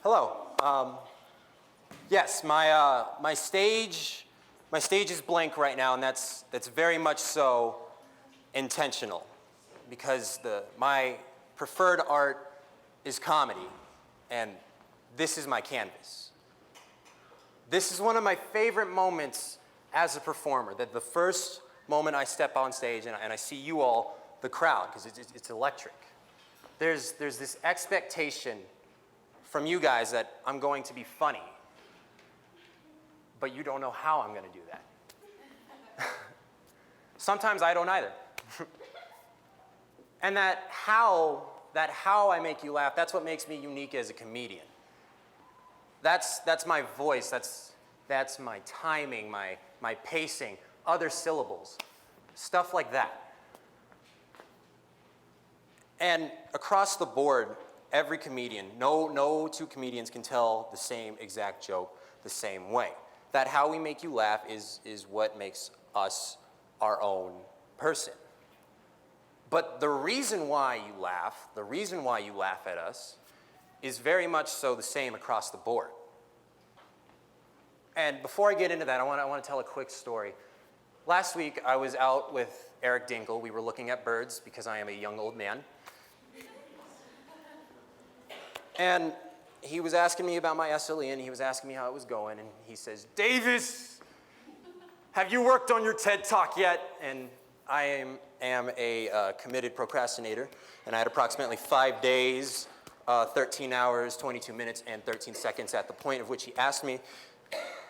Hello. Yes, my stage is blank right now, and that's very much so intentional, because my preferred art is comedy, and this is my canvas. This is one of my favorite moments as a performer. That the first moment I step on stage and I see you all, the crowd, because it's electric. There's this expectation from you guys that I'm going to be funny, but you don't know how I'm going to do that. Sometimes I don't either. And that how I make you laugh, that's what makes me unique as a comedian. That's my voice, that's my timing, my pacing, other syllables, stuff like that. And across the board, every comedian, no two comedians can tell the same exact joke the same way. That how we make you laugh is what makes us our own person. But the reason why you laugh at us, is very much so the same across the board. And before I get into that, I want to tell a quick story. Last week, I was out with Eric Dinkle. We were looking at birds because I am a young old man. And he was asking me about my SLE, and he was asking me how it was going, and he says, "Davis, have you worked on your TED Talk yet?" And I am a committed procrastinator, and I had approximately 5 days, 13 hours, 22 minutes, and 13 seconds at the point of which he asked me.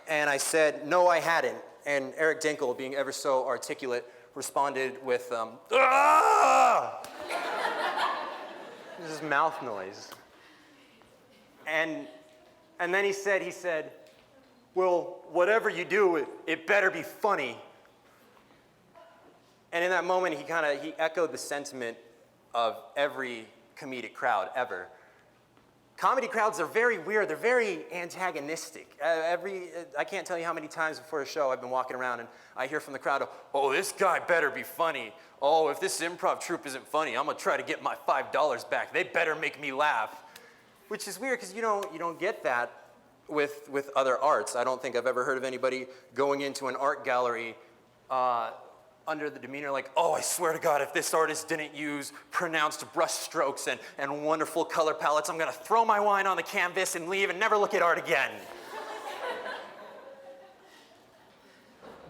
And I said, no, I hadn't. And Eric Dinkle, being ever so articulate, responded with, "Ah!" This is mouth noise. And then he said, "Well, whatever you do, it better be funny." And in that moment, he echoed the sentiment of every comedic crowd ever. Comedy crowds are very weird. They're very antagonistic. I can't tell you how many times before a show I've been walking around and I hear from the crowd, "Oh, this guy better be funny. Oh, if this improv troupe isn't funny, I'm going to try to get my $5 back. They better make me laugh." Which is weird because you don't get that with other arts. I don't think I've ever heard of anybody going into an art gallery under the demeanor like, "Oh, I swear to God, if this artist didn't use pronounced brush strokes and wonderful color palettes, I'm going to throw my wine on the canvas and leave and never look at art again."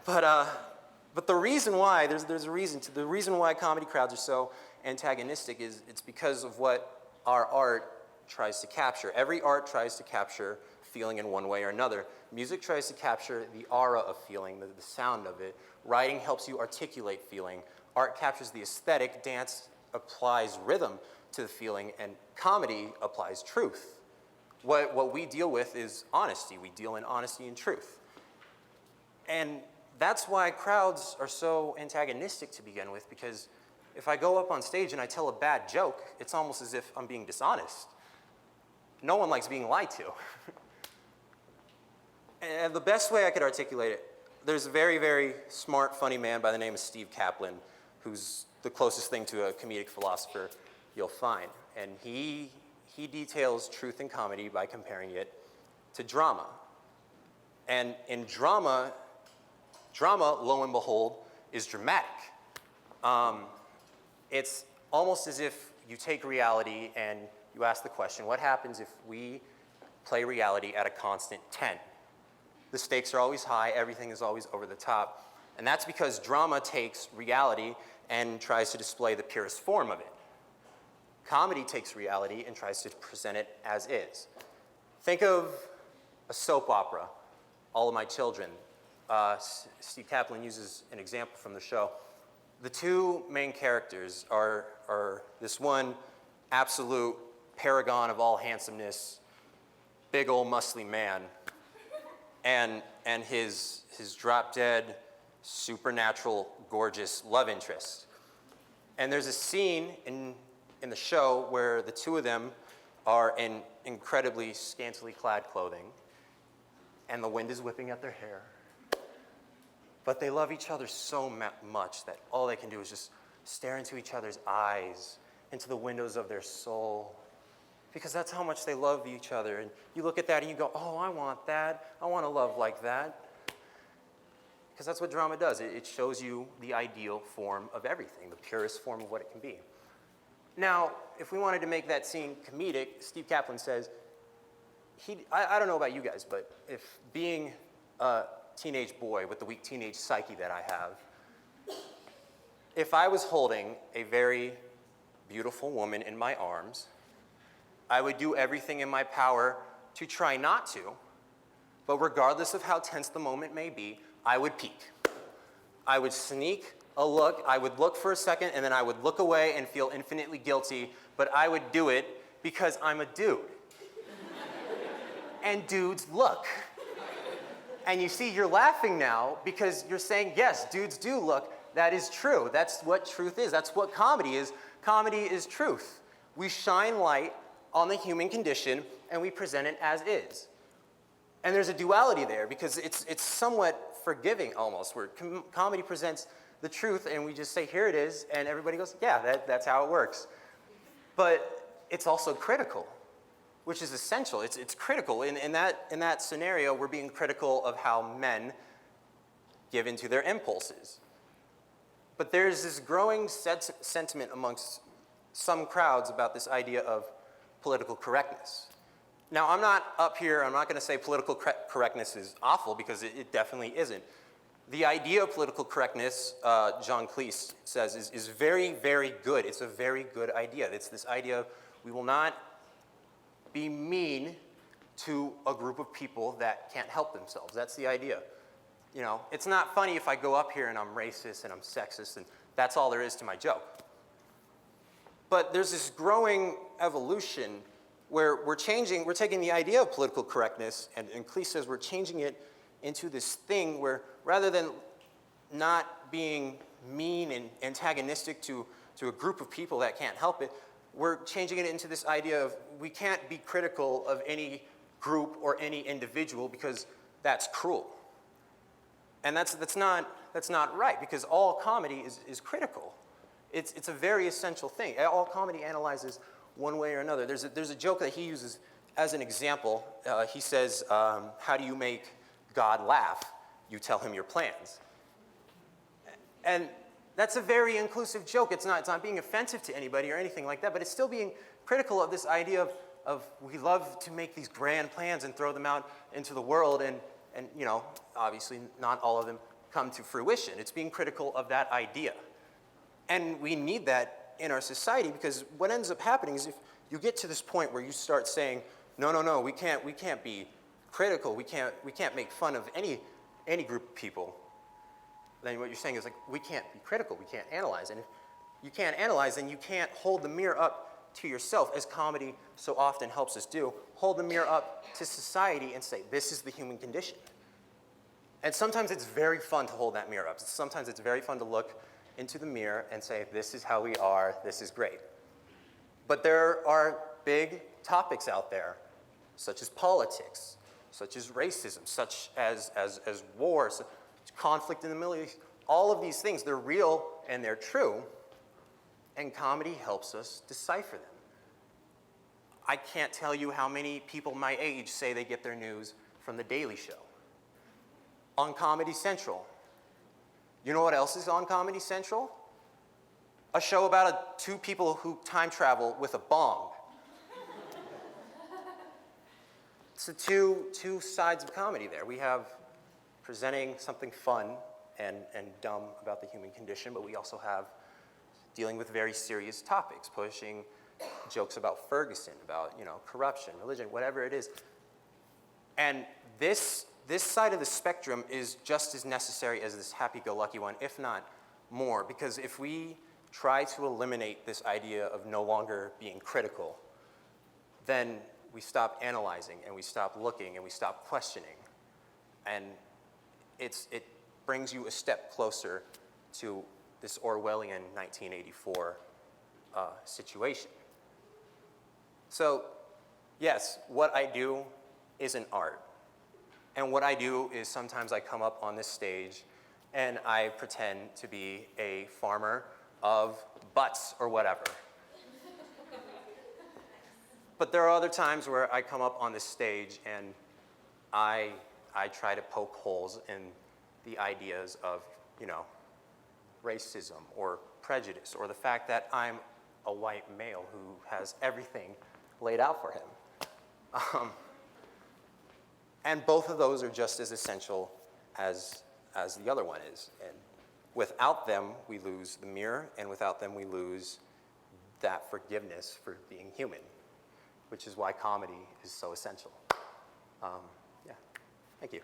But the reason why, there's a reason to, the reason why comedy crowds are so antagonistic is it's because of what our art tries to capture. Every art tries to capture feeling in one way or another. Music tries to capture the aura of feeling, the sound of it. Writing helps you articulate feeling. Art captures the aesthetic. Dance applies rhythm to the feeling. And comedy applies truth. What we deal with is honesty. We deal in honesty and truth. And that's why crowds are so antagonistic to begin with, because if I go up on stage and I tell a bad joke, it's almost as if I'm being dishonest. No one likes being lied to. And the best way I could articulate it, there's a very, very smart, funny man by the name of Steve Kaplan, who's the closest thing to a comedic philosopher you'll find. And he details truth in comedy by comparing it to drama. And in drama, lo and behold, is dramatic. It's almost as if you take reality and you ask the question, what happens if we play reality at a constant 10? The stakes are always high, everything is always over the top. And that's because drama takes reality and tries to display the purest form of it. Comedy takes reality and tries to present it as is. Think of a soap opera, All of My Children. Steve Kaplan uses an example from the show. The two main characters are this one absolute paragon of all handsomeness, big old muscly man, and his drop-dead, supernatural, gorgeous love interest. And there's a scene in the show where the two of them are in incredibly scantily clad clothing, and the wind is whipping at their hair. But they love each other so much that all they can do is just stare into each other's eyes, into the windows of their soul, because that's how much they love each other. And you look at that and you go, oh, I want that. I want to love like that. Because that's what drama does. It shows you the ideal form of everything, the purest form of what it can be. Now, if we wanted to make that scene comedic, Steve Kaplan says, I don't know about you guys, but if being a teenage boy with the weak teenage psyche that I have, if I was holding a very beautiful woman in my arms, I would do everything in my power to try not to, but regardless of how tense the moment may be, I would peek. I would sneak a look, I would look for a second, and then I would look away and feel infinitely guilty, but I would do it because I'm a dude. And dudes look. And you see, you're laughing now because you're saying, yes, dudes do look. That is true. That's what truth is. That's what comedy is. Comedy is truth. We shine light on the human condition and we present it as is. And there's a duality there because it's somewhat forgiving almost, where comedy presents the truth and we just say, here it is, and everybody goes, yeah, that's how it works. But it's also critical, which is essential. It's critical. In that scenario, we're being critical of how men give into their impulses. But there's this growing sentiment amongst some crowds about this idea of political correctness. Now, I'm not up here, I'm not going to say political correctness is awful, because it definitely isn't. The idea of political correctness, John Cleese says, is very, very good. It's a very good idea. It's this idea of we will not be mean to a group of people that can't help themselves. That's the idea. You know, it's not funny if I go up here and I'm racist and I'm sexist, and that's all there is to my joke. But there's this growing evolution where we're taking the idea of political correctness, and Cleese says we're changing it into this thing where rather than not being mean and antagonistic to a group of people that can't help it, we're changing it into this idea of we can't be critical of any group or any individual because that's cruel. And that's not right, because all comedy is critical. It's a very essential thing. All comedy analyzes one way or another. There's a joke that he uses as an example. He says, how do you make God laugh? You tell him your plans. And that's a very inclusive joke. It's not being offensive to anybody or anything like that, but it's still being critical of this idea of we love to make these grand plans and throw them out into the world, and you know, obviously not all of them come to fruition. It's being critical of that idea. And we need that in our society, because what ends up happening is if you get to this point where you start saying, no, we can't be critical, we can't make fun of any group of people, then what you're saying is like, we can't be critical, we can't analyze. And if you can't analyze, then you can't hold the mirror up to yourself, as comedy so often helps us do. Hold the mirror up to society and say, this is the human condition. And sometimes it's very fun to hold that mirror up. Sometimes it's very fun to look into the mirror and say, this is how we are, this is great. But there are big topics out there, such as politics, such as racism, such as wars, conflict in the Middle East. All of these things, they're real and they're true, and comedy helps us decipher them. I can't tell you how many people my age say they get their news from The Daily Show. On Comedy Central. You know what else is on Comedy Central? A show about two people who time travel with a bong. It's the two sides of comedy there. We have presenting something fun and dumb about the human condition, but we also have dealing with very serious topics, pushing jokes about Ferguson, about corruption, religion, whatever it is. And this side of the spectrum is just as necessary as this happy-go-lucky one, if not more, because if we try to eliminate this idea of no longer being critical, then we stop analyzing and we stop looking and we stop questioning. And it brings you a step closer to this Orwellian 1984 situation. So, yes, what I do is an art. And what I do is sometimes I come up on this stage and I pretend to be a farmer of butts or whatever. But there are other times where I come up on the stage and I try to poke holes in the ideas of, racism or prejudice or the fact that I'm a white male who has everything laid out for him. And both of those are just as essential as the other one is. And without them, we lose the mirror, and without them, we lose that forgiveness for being human, which is why comedy is so essential. Yeah, thank you.